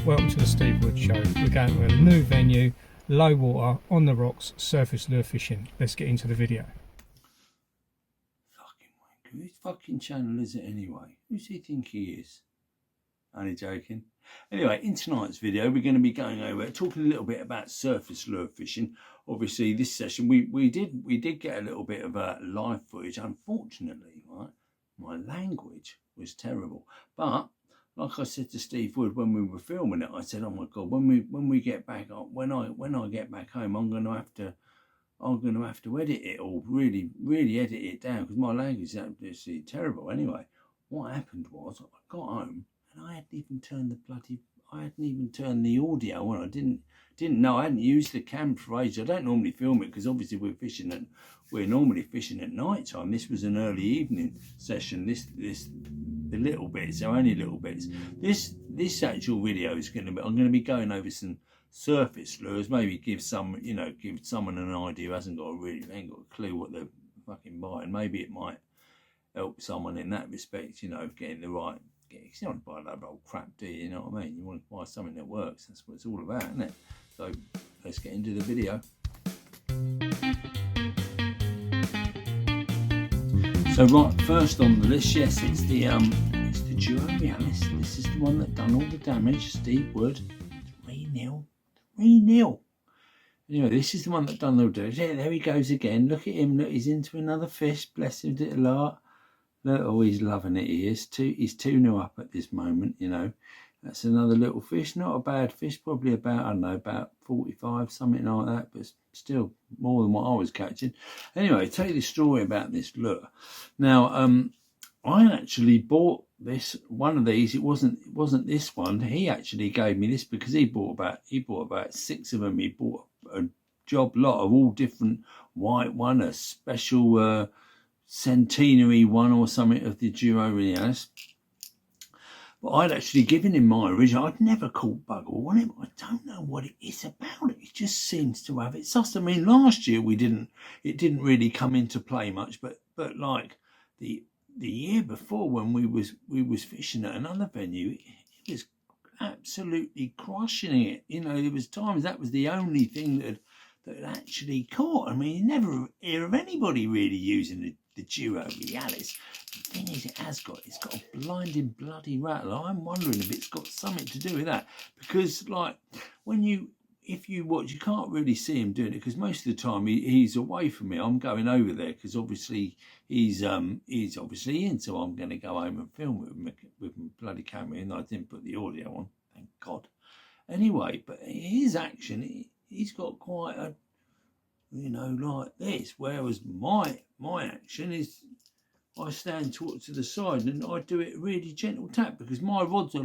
Welcome to the Steve Wood Show. We're going to a new venue, low water, on the rocks, surface lure fishing. Let's get into the video. Fucking wanker. Whose fucking channel is it anyway? Who's he think he is? Only joking. Anyway, in tonight's video, we're going to be going over, talking a little bit about surface lure fishing. Obviously, this session, we did get a little bit of live footage. Unfortunately, right, my language was terrible. But like I said to Steve Wood when we were filming it, I said, "Oh my God, when we get back, when I get back home, I'm going to have to edit it all, really edit it down because my language is absolutely terrible." Anyway, what happened was I got home and I hadn't even turned the audio on. I didn't know. I hadn't used the cam for ages. I don't normally film it because obviously we're normally fishing at night time. This was an early evening session. The little bits, so only little bits. This actual video is I'm going to be going over some surface lures, maybe give someone an idea who ain't got a clue what they're fucking buying. Maybe it might help someone in that respect, getting the right. You don't buy that old crap, do you? You know what I mean? You want to buy something that works. That's what it's all about, isn't it? So let's get into the video. So right, first on the list, yes, it's the Duo Realis. This is the one that done all the damage. Steve Wood, 3-0. Anyway, this is the one that done all the damage. Yeah, there he goes again. Look at him. Look, he's into another fish. Bless him, little heart. Look, oh, he's loving it. He is. He's 2-0 up at this moment. That's another little fish. Not a bad fish. Probably about 45, something like that. But still more than what I was catching. Anyway, tell you the story about this lure. Now, I actually bought one of these. It wasn't this one. He actually gave me this because he bought about 6 of them. He bought a job lot of all different white one, a special centenary one or something of the Duo Realis. But I'd actually given him my original. I'd never caught bugger on him. I don't know what it is about it. It just seems to have its sus. I mean, last year it didn't really come into play much, but like the year before when we was fishing at another venue, it was absolutely crushing it. There was times that was the only thing that actually caught. I mean, you never hear of anybody really using the Duo Realis. The thing is, it's got a blinding bloody rattle. I'm wondering if it's got something to do with that, because like if you watch, you can't really see him doing it because most of the time he's away from me. I'm going over there because obviously he's obviously in, so I'm going to go home and film with my bloody camera, and I didn't put the audio on, thank God. Anyway, but his action, he's got quite a, like this, whereas my action is I stand to the side and I do it really gentle tap because my rod's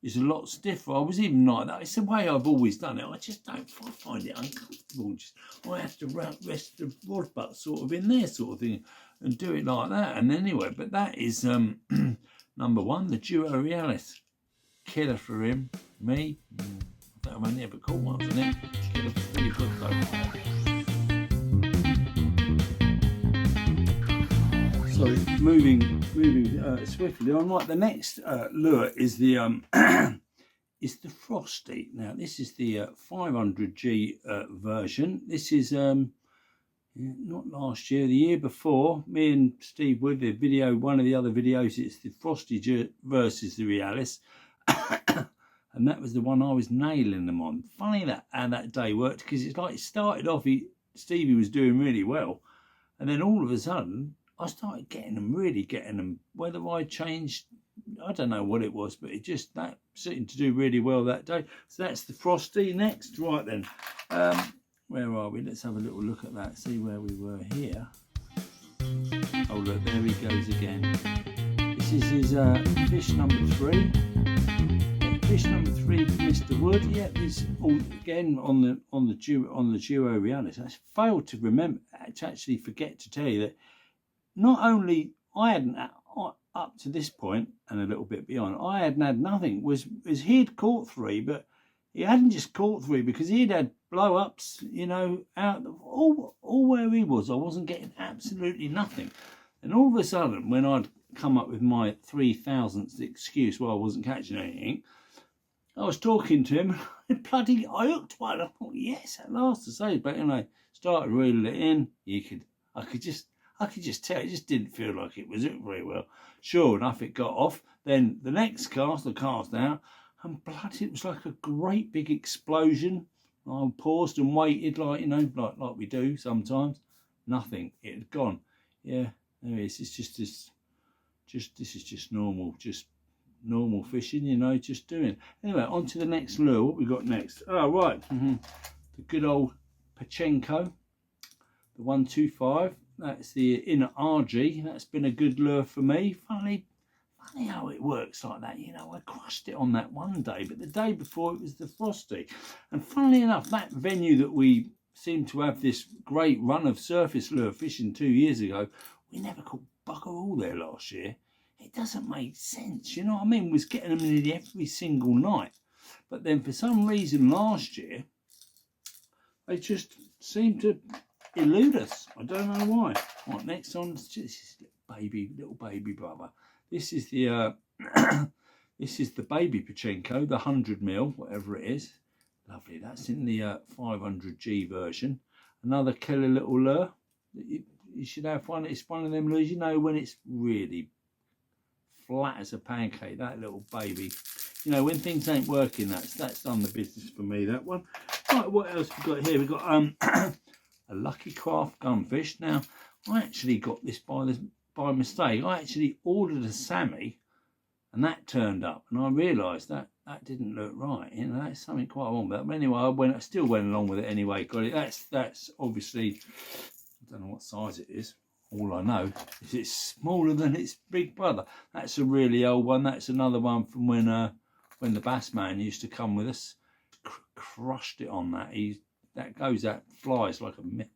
is a lot stiffer. I was even like that. It's the way I've always done it. I just don't find it uncomfortable. I have to rest the rod butt sort of in there sort of thing and do it like that. And anyway, but that is number one, the Duo Realis. Killer for him. Me, I've only ever caught one on it. Killer for pretty good though. So moving swiftly on, like the next lure is the is the Frosty. Now this is the 500G version. This is not last year, the year before. Me and Steve Wood, one of the other videos, it's the Frosty versus the Realis, and that was the one I was nailing them on. Funny how that day worked, because it's like it started off, Stevie was doing really well, and then all of a sudden I started getting them. Whether I changed, I don't know what it was, but that seemed to do really well that day. So that's the Frosty. Next, right then, where are we? Let's have a little look at that, see where we were here. Oh look, there he goes again. This is his fish number 3. Fish number 3 for Mr. Wood. Yeah, this all again on the Duo Realis. I failed to remember, to actually forget to tell you that not only I hadn't up to this point and a little bit beyond, I hadn't had nothing. Was he'd caught 3, but he hadn't just caught 3 because he'd had blow ups, out of all where he was. I wasn't getting absolutely nothing, and all of a sudden, when I'd come up with my 3,000th excuse why I wasn't catching anything, I was talking to him, and bloody, I hooked one. I thought, yes, at last, I say. But anyway, started reeling it in. I could just tell it just didn't feel like it was hooked very well. Sure enough, it got off. Then the next cast, the cast out, and bloody, it was like a great big explosion. I paused and waited, like like we do sometimes. Nothing. It had gone. Yeah, there it is. It's just this. This is just normal fishing, just doing. Anyway, on to the next lure. What we got next? Oh, right. The good old Pachenko, the 125. That's the inner RG. That's been a good lure for me. Funny how it works like that. I crushed it on that one day, but the day before it was the Frosty. And funnily enough, that venue that we seemed to have this great run of surface lure fishing 2 years ago, we never caught bugger all there last year. It doesn't make sense, you know what I mean? We was getting them nearly every single night. But then for some reason last year, they just seemed to elude us. I don't know why. Right, next on, this is little baby brother. This is the this is the baby Pachenko, the 100mm, whatever it is. Lovely. That's in the 500G version. Another killer little lure. You should have fun. It's one of them lures, when it's really flat as a pancake, that little baby. When things ain't working, that's done the business for me, that one. Right, what else we got here? We got a Lucky Craft gunfish. Now, I actually got this by mistake. I actually ordered a Sammy, and that turned up, and I realised that didn't look right. That's something quite wrong with that. But anyway, I still went along with it anyway. Got it. That's obviously, I don't know what size it is. All I know is it's smaller than its big brother. That's a really old one. That's another one from when the bass man used to come with us. Crushed it on that. That goes out, flies like a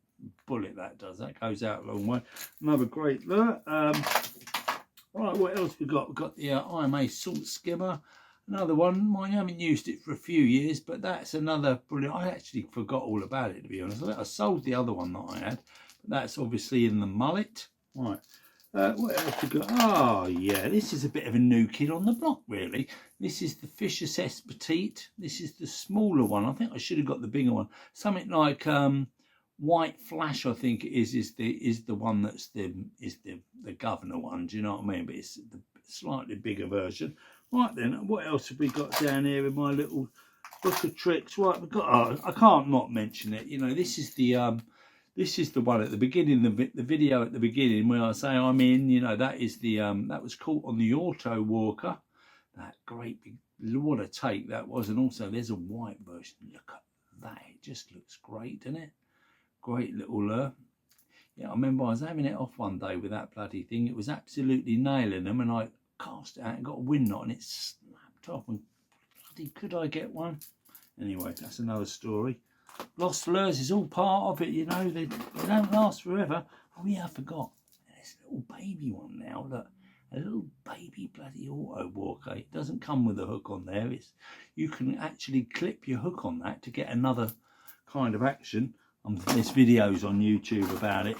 bullet. That goes out a long way. Another great lure. Right, what else we got? We've got the IMA salt skimmer. Another one. I haven't used it for a few years, but that's another brilliant. I actually forgot all about it, to be honest. I sold the other one that I had. That's obviously in the mullet. Right. What else we got? Oh, yeah. This is a bit of a new kid on the block, really. This is the Fish Assess Petite. This is the smaller one. I think I should have got the bigger one. Something like White Flash, I think it is the one that's the governor one. Do you know what I mean? But it's the slightly bigger version. Right then, what else have we got down here in my little book of tricks? Right, we've got. Oh, I can't not mention it. This is the. This is the one at the beginning, the video at the beginning where I say I'm in. That is the that was caught on the Auto Walker. That great big, what a take that was. And also there's a white version. Look at that. It just looks great, doesn't it? Great little lure. Yeah, I remember I was having it off one day with that bloody thing. It was absolutely nailing them, and I cast it out and got a wind knot, and it snapped off. And bloody, could I get one? Anyway, that's another story. Lost lures is all part of it, they don't last forever. Oh yeah, I forgot. There's a little baby one now, look. A little baby bloody Auto Walker. It doesn't come with a hook on there. You can actually clip your hook on that to get another kind of action. There's videos on YouTube about it.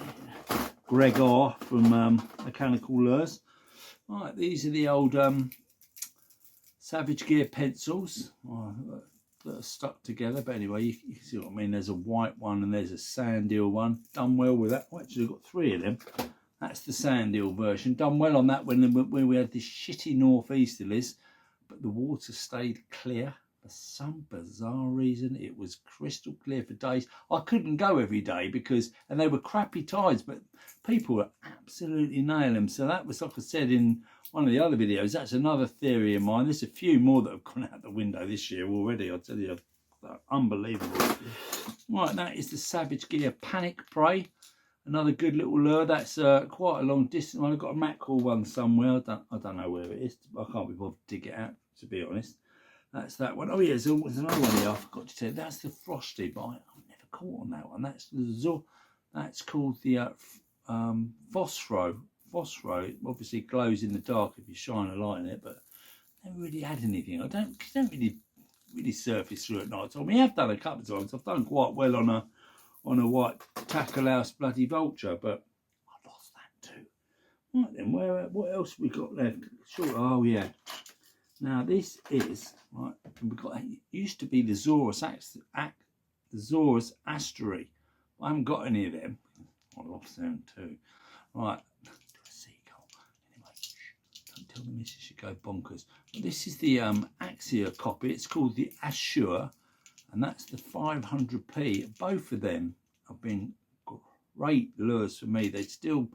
Gregor from Mechanical Lures. Right, these are the old Savage Gear pencils. That are stuck together, but anyway, you can see what I mean. There's a white one and there's a sand eel one. Done well with that. I actually got 3 of them. That's the sand eel version. Done well on that when we had this shitty northeasterlies, but the water stayed clear for some bizarre reason. It was crystal clear for days. I couldn't go every day and they were crappy tides, but people were absolutely nailing them. So that was, like I said in one of the other videos, that's another theory of mine. There's a few more that have gone out the window this year already, I'll tell you. Unbelievable. Right, that is the Savage Gear Panic Prey. Another good little lure. That's quite a long distance. I've got a mackerel one somewhere. I don't know where it is. I can't be bothered to dig it out, to be honest. That's that one. Oh yeah, there's another one here. I forgot to tell you. That's the Frosty, but I've never caught on that one. That's the That's called the Phosphro. Phosphro. It obviously glows in the dark if you shine a light in it, but I never really had anything. I don't really surface through at night. So I have done a couple of times. I've done quite well on a white tackle house bloody vulture, but I lost that too. Right then, what else we got left? Sure. Oh yeah, Now this is right. We've got it used to be the Zorus the Zorus Astery. I haven't got any of them. I lost them too. Right, do a seagull. Anyway, don't tell the missus you go bonkers. But this is the Axia copy. It's called the Assure, and that's the 500p. Both of them have been great lures for me. They still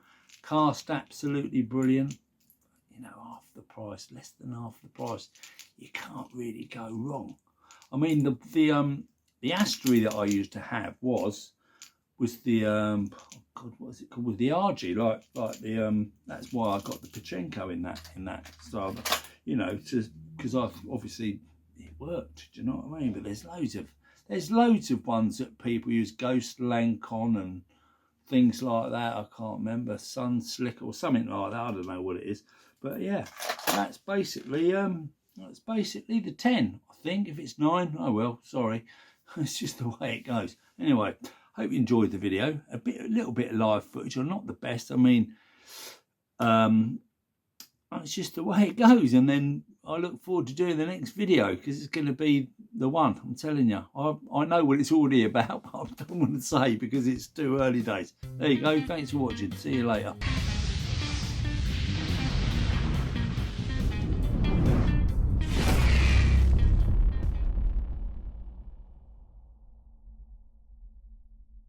cast absolutely brilliant. You know, half the price, less than half the price. You can't really go wrong. I mean, the Astery that I used to have was the oh God, what was it called? Was the RG, like the that's why I got the Pachenko in that style. You know, because I've obviously it worked. Do you know what I mean? But there's loads of ones that people use, Ghost Lancon and things like that. I can't remember, Sun Slick or something like that. I don't know what it is. But yeah, that's basically the 10. I think if it's 9, oh well, sorry. It's just the way it goes. Anyway, hope you enjoyed the video. A little bit of live footage, or not the best. I mean, it's just the way it goes. And then I look forward to doing the next video because it's going to be the one. I'm telling you, I know what it's already about, but I don't want to say because it's too early days. There you go. Thanks for watching. See you later.